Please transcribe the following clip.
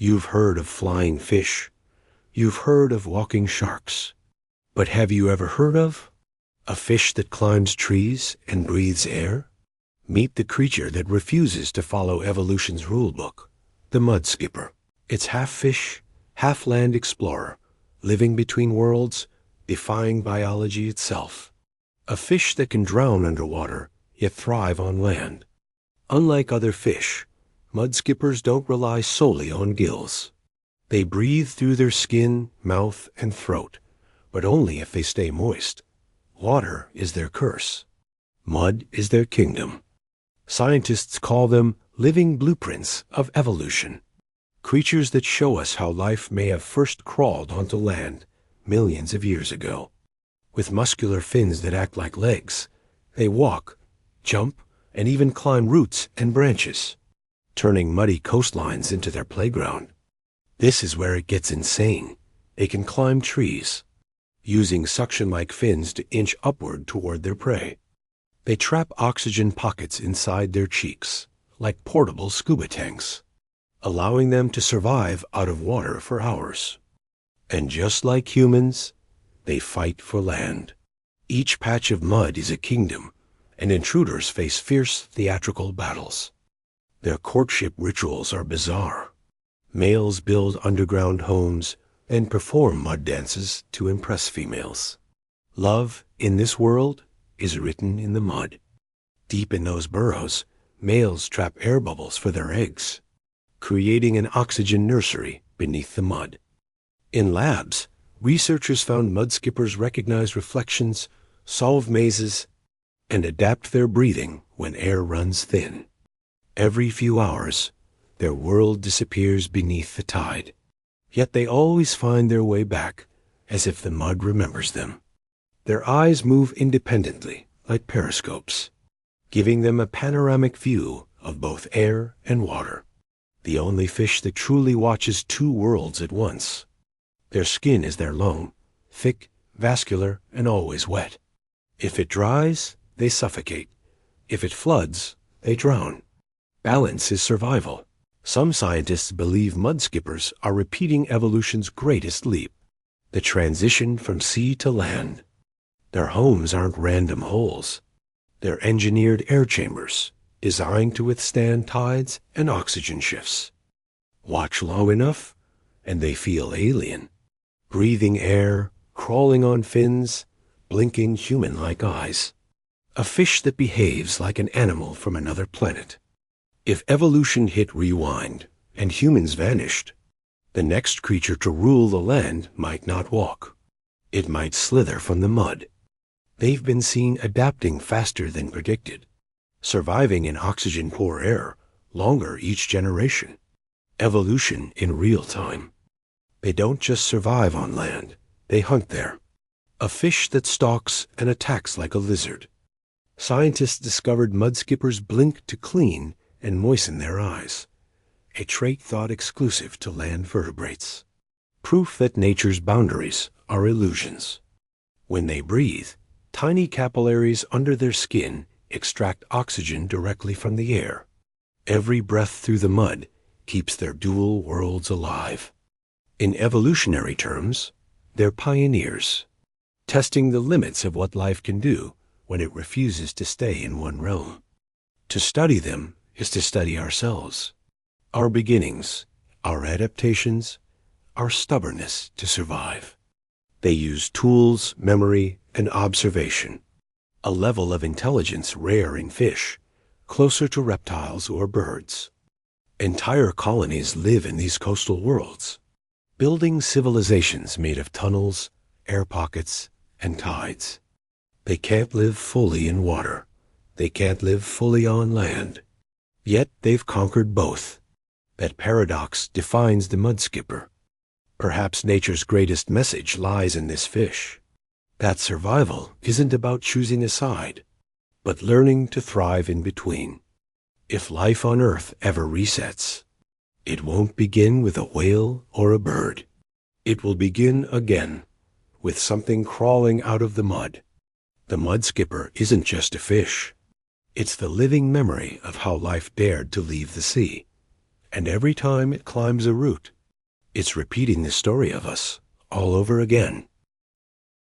You've heard of flying fish. You've heard of walking sharks. But have you ever heard of a fish that climbs trees and breathes air? Meet the creature that refuses to follow evolution's rulebook, the mudskipper. It's half fish, half land explorer, living between worlds, defying biology itself. A fish that can drown underwater, yet thrive on land. Unlike other fish, mudskippers don't rely solely on gills. They breathe through their skin, mouth, and throat, but only if they stay moist. Water is their curse. Mud is their kingdom. Scientists call them living blueprints of evolution, creatures that show us how life may have first crawled onto land millions of years ago. With muscular fins that act like legs, they walk, jump, and even climb roots and branches, turning muddy coastlines into their playground. This is where it gets insane. They can climb trees, using suction-like fins to inch upward toward their prey. They trap oxygen pockets inside their cheeks, like portable scuba tanks, allowing them to survive out of water for hours. And just like humans, they fight for land. Each patch of mud is a kingdom, and intruders face fierce theatrical battles. Their courtship rituals are bizarre. Males build underground homes and perform mud dances to impress females. Love, in this world, is written in the mud. Deep in those burrows, males trap air bubbles for their eggs, creating an oxygen nursery beneath the mud. In labs, researchers found mudskippers recognize reflections, solve mazes, and adapt their breathing when air runs thin. Every few hours, their world disappears beneath the tide. Yet they always find their way back, as if the mud remembers them. Their eyes move independently, like periscopes, giving them a panoramic view of both air and water. The only fish that truly watches two worlds at once. Their skin is their loam, thick, vascular, and always wet. If it dries, they suffocate. If it floods, they drown. Balance is survival. Some scientists believe mudskippers are repeating evolution's greatest leap, the transition from sea to land. Their homes aren't random holes. They're engineered air chambers, designed to withstand tides and oxygen shifts. Watch long enough, and they feel alien. Breathing air, crawling on fins, blinking human-like eyes. A fish that behaves like an animal from another planet. If evolution hit rewind and humans vanished, the next creature to rule the land might not walk. It might slither from the mud. They've been seen adapting faster than predicted, surviving in oxygen-poor air longer each generation. Evolution in real time. They don't just survive on land, they hunt there. A fish that stalks and attacks like a lizard. Scientists discovered mudskippers blink to clean and moisten their eyes, a trait thought exclusive to land vertebrates. Proof that nature's boundaries are illusions. When they breathe, tiny capillaries under their skin extract oxygen directly from the air. Every breath through the mud keeps their dual worlds alive. In evolutionary terms, they're pioneers, testing the limits of what life can do when it refuses to stay in one realm. To study them is to study ourselves, our beginnings, our adaptations, our stubbornness to survive. They use tools, memory, and observation, a level of intelligence rare in fish, closer to reptiles or birds. Entire colonies live in these coastal worlds, building civilizations made of tunnels, air pockets, and tides. They can't live fully in water. They can't live fully on land. Yet they've conquered both. That paradox defines the mudskipper. Perhaps nature's greatest message lies in this fish. That survival isn't about choosing a side, but learning to thrive in between. If life on Earth ever resets, it won't begin with a whale or a bird. It will begin again, with something crawling out of the mud. The mudskipper isn't just a fish. It's the living memory of how life dared to leave the sea, And every time it climbs a root, it's repeating the story of us all over again.